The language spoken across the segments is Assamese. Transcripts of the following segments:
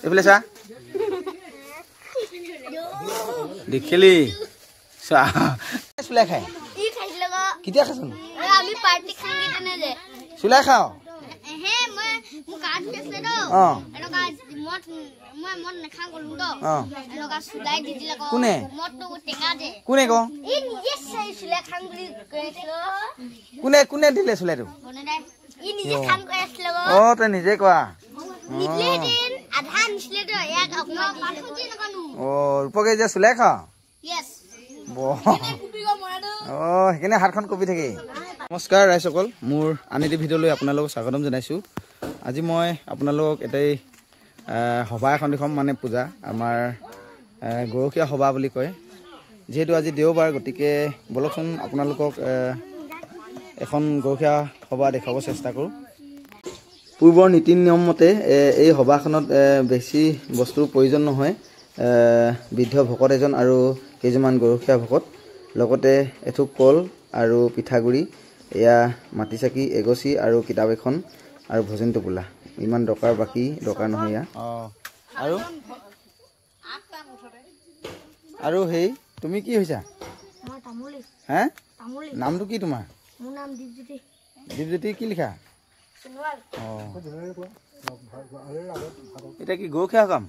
এইফালে চা দেখিলি চুলাই খাই কেতিয়া খাইছোন চুলাই খাওঁ কোনে কোনে ক কোনে কোনে দিলে চুলাইটো তই নিজে কোৱা ৰূপকে যে চুলাই খাওঁ সেইকাৰণে হাতখন কঁপি থাকে নমস্কাৰ ৰাইজসকল মোৰ আন এটি ভিডিঅ'লৈ আপোনালোকক স্বাগতম জনাইছোঁ আজি মই আপোনালোকক এটাই সভা এখন দেখুৱাম মানে পূজা আমাৰ গৰখীয়া সভা বুলি কয় যিহেতু আজি দেওবাৰ গতিকে বলকচোন আপোনালোকক এখন গৰখীয়া সভা দেখাব চেষ্টা কৰোঁ পূৰ্বৰ নীতি নিয়ম মতে এই সভাখনত বেছি বস্তুৰ প্ৰয়োজন নহয় বৃদ্ধ ভকত এজন আৰু কেইজনমান গৰখীয়া ভকত লগতে এথোক কল আৰু পিঠাগুৰি এয়া মাটি চাকি এগচি আৰু কিতাপ এখন আৰু ভজন টোপোলা ইমান দৰকাৰ বাকী দৰকাৰ নহয় ইয়া আৰু হেই তুমি কি হৈছা হে নামটো কি তোমাৰ দীপজ্যোতি কি লিখা এটা কি গৰখীয়া কাম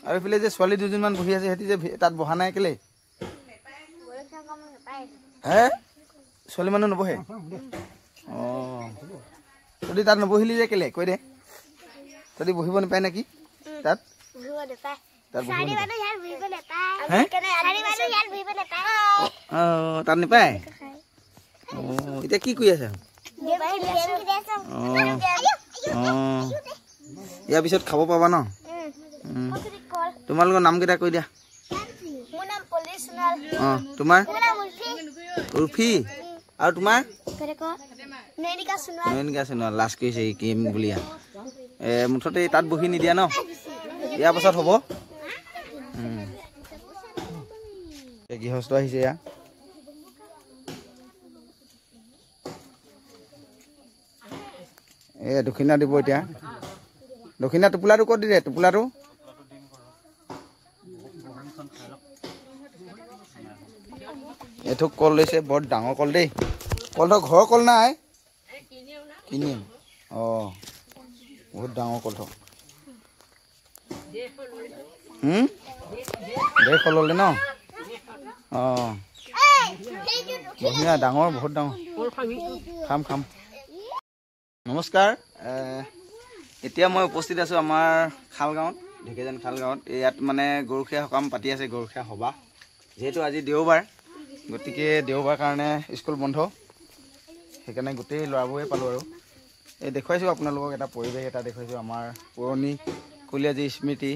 আৰু এইফালে যে ছোৱালী দুজনমান বহি আছে সিহঁতি যে তাত বহা নাই কেলে হে ছোৱালী মানুহ নবহে তহঁতি তাত নবহিলি যে কেলে কৈ দে তহঁতি বহিব নাপায় নেকি তাত তাত নাপায় এতিয়া কি কৰি আছে ইয়াৰ পিছত খাব পাবা ন তোমালোকৰ নামকেইটা কৈ দিয়া তোমাৰ উৰ্ফি আৰু তোমাৰ নয়নিকা সোণোৱাল লাজ কৰিছে কিম বুলি মুঠতে তাত বহি নিদিয়া ন ইয়াৰ পাছত হ'ব গৃহস্থ আহিছে ইয়াৰ দক্ষিণা দিব এতিয়া দক্ষিণা টোপোলাটো ক'ত দিলে টোপোলাটো এথোক কল লৈছে বৰ ডাঙৰ কল দেই কলটো ঘৰৰ কল নাই কিনিম বহুত ডাঙৰ কলটো 150 ল'লে ন বঢ়িয়া ডাঙৰ বহুত ডাঙৰ খাম খাম নমস্কাৰ এতিয়া মই উপস্থিত আছোঁ আমাৰ খালগাঁৱত ঢেকীয়াজান খালগাঁৱত ইয়াত মানে গৰখীয়া সকাম পাতি আছে গৰখীয়া সভা যিহেতু আজি দেওবাৰ গতিকে দেওবাৰ কাৰণে স্কুল বন্ধ সেইকাৰণে গোটেই ল'ৰাবোৰে পালোঁ আৰু এই দেখুৱাইছোঁ আপোনালোকক এটা পৰিৱেশ এটা দেখুৱাইছোঁ আমাৰ পুৰণিকলীয়া যি স্মৃতি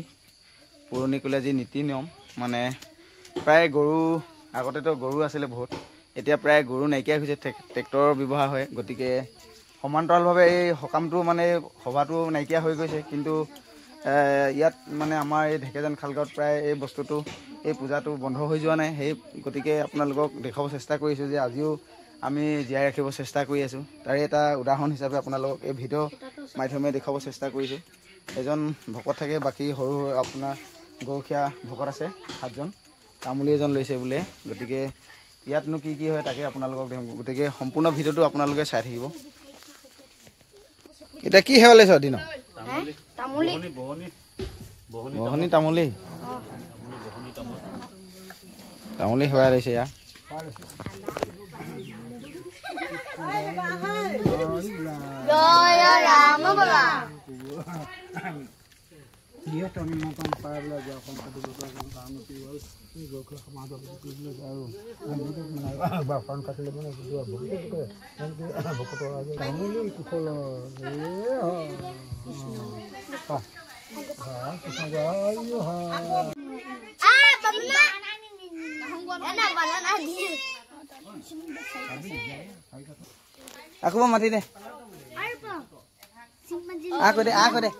পুৰণিকলীয়া যি নীতি নিয়ম মানে প্ৰায় গৰু আগতেতো গৰু আছিলে বহুত এতিয়া প্ৰায় গৰু নাইকিয়া হৈছে ট্ৰেক্টৰৰ ব্যৱহাৰ হয় গতিকে সমান্তৰালভাৱে এই সকামটো মানে সভাটো নাইকিয়া হৈ গৈছে কিন্তু ইয়াত মানে আমাৰ এই ঢেকীয়াজান খালগাঁৱত প্ৰায় এই বস্তুটো এই পূজাটো বন্ধ হৈ যোৱা নাই সেই গতিকে আপোনালোকক দেখাব চেষ্টা কৰিছোঁ যে আজিও আমি জীয়াই ৰাখিব চেষ্টা কৰি আছোঁ তাৰে এটা উদাহৰণ হিচাপে আপোনালোকক এই ভিডিঅ' মাধ্যমে দেখাব চেষ্টা কৰিছোঁ এজন ভকত থাকে বাকী সৰু সৰু আপোনাৰ গৰখীয়া ভকত আছে 7জন তামুলী এজন লৈছে বোলে গতিকে ইয়াতনো কি কি হয় তাকে আপোনালোকক দেখাম গতিকে সম্পূৰ্ণ ভিডিঅ'টো আপোনালোকে চাই থাকিব এতিয়া কি সেৱা লৈছ দিন বহনি তামুলী তামুলী সেৱা লৈছে ইয়াৰ জয় ৰাম বোলা aku mau mati deh aku deh aku deh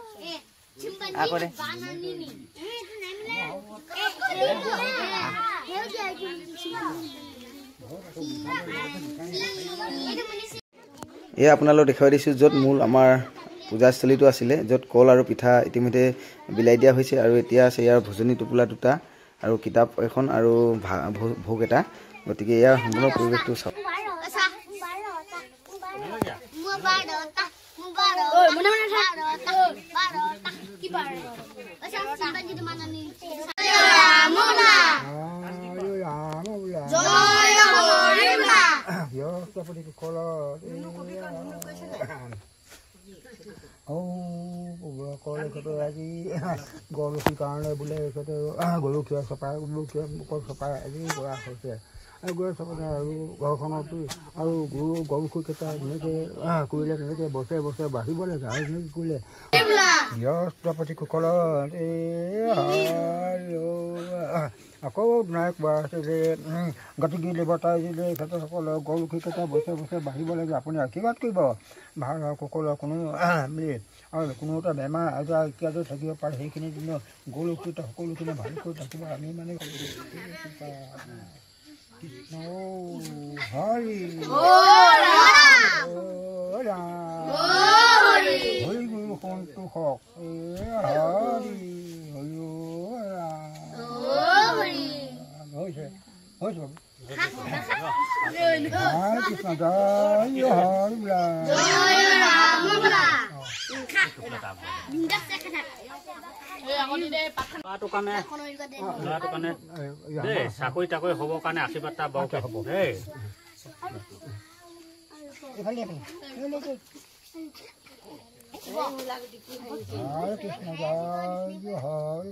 itu এয়া আপোনালোক দেখুৱাই দিছোঁ য'ত মূল আমাৰ পূজাস্থলীটো আছিলে, য'ত কল আৰু পিঠা ইতিমধ্যে বিলাই দিয়া হৈছে। আৰু এতিয়া আছে ইয়াৰ ভোজনী টোপোলা 2টা আৰু কিতাপ এখন আৰু ভোগ এটা। গতিকে ইয়াৰ সম্পূৰ্ণ পৰিৱেশটো চাওক। আজি গৰখীৰ কাৰণে বোলে গৰখীয়া চপাই চপাই আজি কৰা হৈছে। গৈ চপাই আৰু ঘৰখনতো আৰু গৰখীকেইটা এনেকৈ কৰিলে তেনেকৈ বছৰে বছৰে বাঢ়িব লাগে। আৰু এনেকৈ কৰিলে গৃহস্থপতিসকলৰ আকৌ নায়ক কোৱা হৈছে যে গতিকে দেৱতাই যে তেখেতসকলৰ গৰখীকেইটা বছৰে বছৰে বাঢ়িব লাগে। আপুনি আশীৰ্বাদ কৰিব ভাল সকলৰ কোনো আৰু কোনো এটা বেমাৰ আজাৰ ইত্যাদি থাকিব পাৰে, সেইখিনি দিনত গৰখীটা সকলোখিনি ভালকৈ থাকিব। আমি মানে কৃষ্ণ হৰি হৰি গুৰু সন্তোষ হৰি হৈছে হৈছে কৃষ্ণ জয় হৰি চাকৰি তাকৰি হ'ব কাৰণে আশীৰ্বাদ এটা বৰকে হ'ব দেই। হৰে কৃষ্ণ জয় হৰি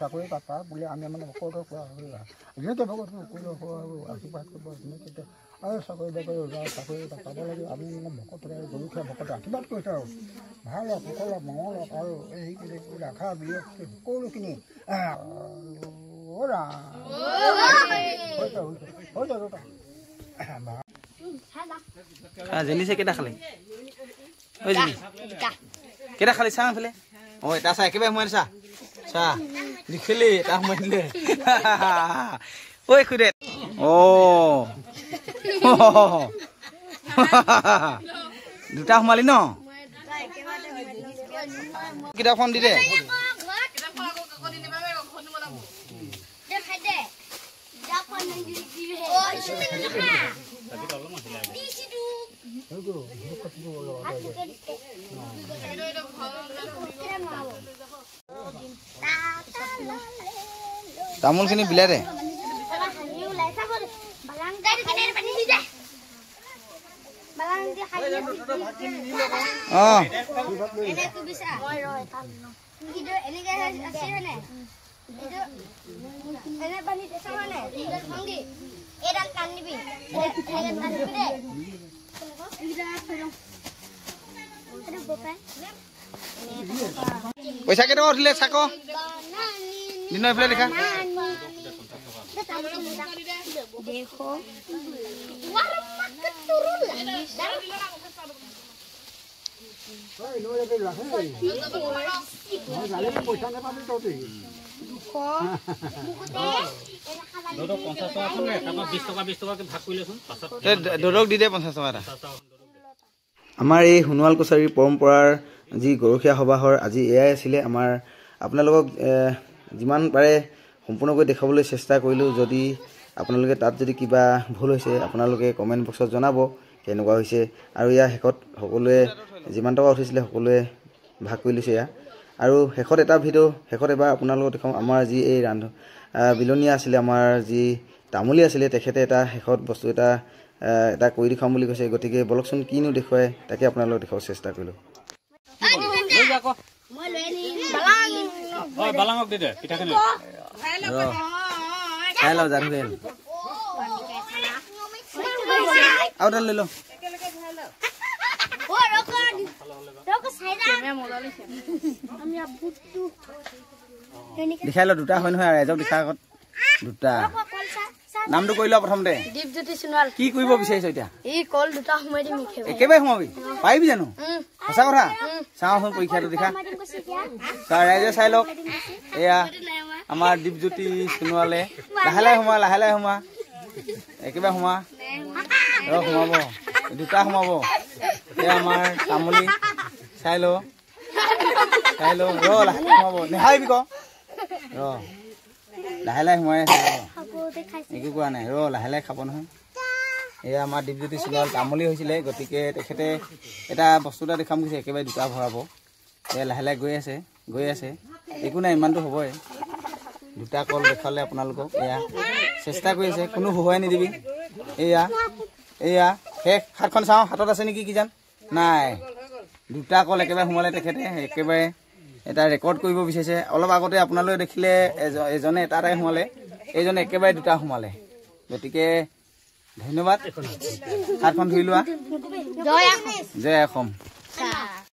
চাকৰি পাতা বুলি আমি মানে ভকতৰ কোৱা যেনেকৈ ভকত আশীৰ্বাদ কৰিব তেনেকৈ আৰু চাকৰি বাকৰি চাকৰি পাব লাগে। আমি মানে ভকতৰে গৰুখীয়া ভকতে আশীৰ্বাদ কৰিছোঁ আৰু ভাল হওক সকলো মংগল হওক আৰু এই আশা বিৰক্তি সকলোখিনি জেলিছে কেইটা খালি কেইটা খালি চাহ ফেলে এটা চাহ একেবাৰে সোমাই চা চাহ দেখিলি এটা সোমাই দিলে ঐ খুদে দুটা সোমালি ন কিতাপখন দি দে তামোল খিনি বিলাই দে পইচা কেইটকা উঠিলে চাক দিনৰ এইফালে দেখা দৰক দি দে 50 টকা এটা। আমাৰ এই সোণোৱাল কছাৰীৰ পৰম্পৰাৰ যি গৰখীয়া সবাহৰ আজি এয়াই আছিলে। আমাৰ আপোনালোকক যিমান পাৰে সম্পূৰ্ণকৈ দেখাবলৈ চেষ্টা কৰিলোঁ। যদি আপোনালোকে তাত যদি কিবা ভুল হৈছে আপোনালোকে কমেণ্ট বক্সত জনাব কেনেকুৱা হৈছে। আৰু ইয়াৰ শেষত সকলোৱে যিমান টকা উঠিছিলে সকলোৱে ভাগ কৰি লৈছে এয়া। আৰু শেষত এটা ভিডিঅ' শেষত এবাৰ আপোনালোকক দেখাওঁ আমাৰ যি এই বিলনীয়া আছিলে, আমাৰ যি তামুলী আছিলে, তেখেতে এটা শেষত বস্তু এটা কৰি দেখাম বুলি কৈছে। গতিকে বলকচোন কিনো দেখুৱাই তাকে আপোনালোকক দেখাব চেষ্টা কৰিলোঁ। খাই লওঁ যাদু আৰু এটা লৈ লওঁ দেখাই ল দুটা হয় নহয় আৰু এজক দেখা আগত দুটা নামটো কৈ লোৱা প্ৰথমতে দীপজ্যোতি সোণোৱাল কি কৰিব বিচাৰিছ এতিয়া এই কল দুটা সোমাই দিম একেবাৰে সোমাবি পাৰিবি জানো সঁচা কথা চাওঁচোন পৰীক্ষাটো দেখা চাই ৰাইজে চাই লওক এয়া আমাৰ দীপজ্যোতি সোণোৱালে লাহে লাহে সোমা একেবাৰে সোমা সোমাব দুটা সোমাব এয়া আমাৰ তামুলী চাই ল লাহে সোমাব নেহাৰিবি ক লাহে লাহে সোমাই আছে একো কোৱা নাই লাহে লাহে খাব নহয় এয়া আমাৰ দীপজ্যোতি সোণোৱাল তামুলী হৈছিলে গতিকে তেখেতে এটা বস্তু এটা দেখাম গৈছে একেবাৰে দুটা ভৰাব এয়া লাহে লাহে গৈ আছে একো নাই ইমানটো হ'বই দুটা কল দেখালে আপোনালোকক এয়া চেষ্টা কৰি আছে কোনো হুহুৱাই নিদিবি এয়া শেষ হাতখন চাওঁ হাতত আছে নেকি কি জান নাই দুটা কল একেবাৰে সোমালে তেখেতে একেবাৰে এটা ৰেকৰ্ড কৰিব বিচাৰিছে অলপ আগতে আপোনালোকে দেখিলে এজনে এটাই সোমালে এইজনে একেবাৰে দুটা সোমালে গতিকে ধন্যবাদ হাতখন ধুই লোৱা জয় অসম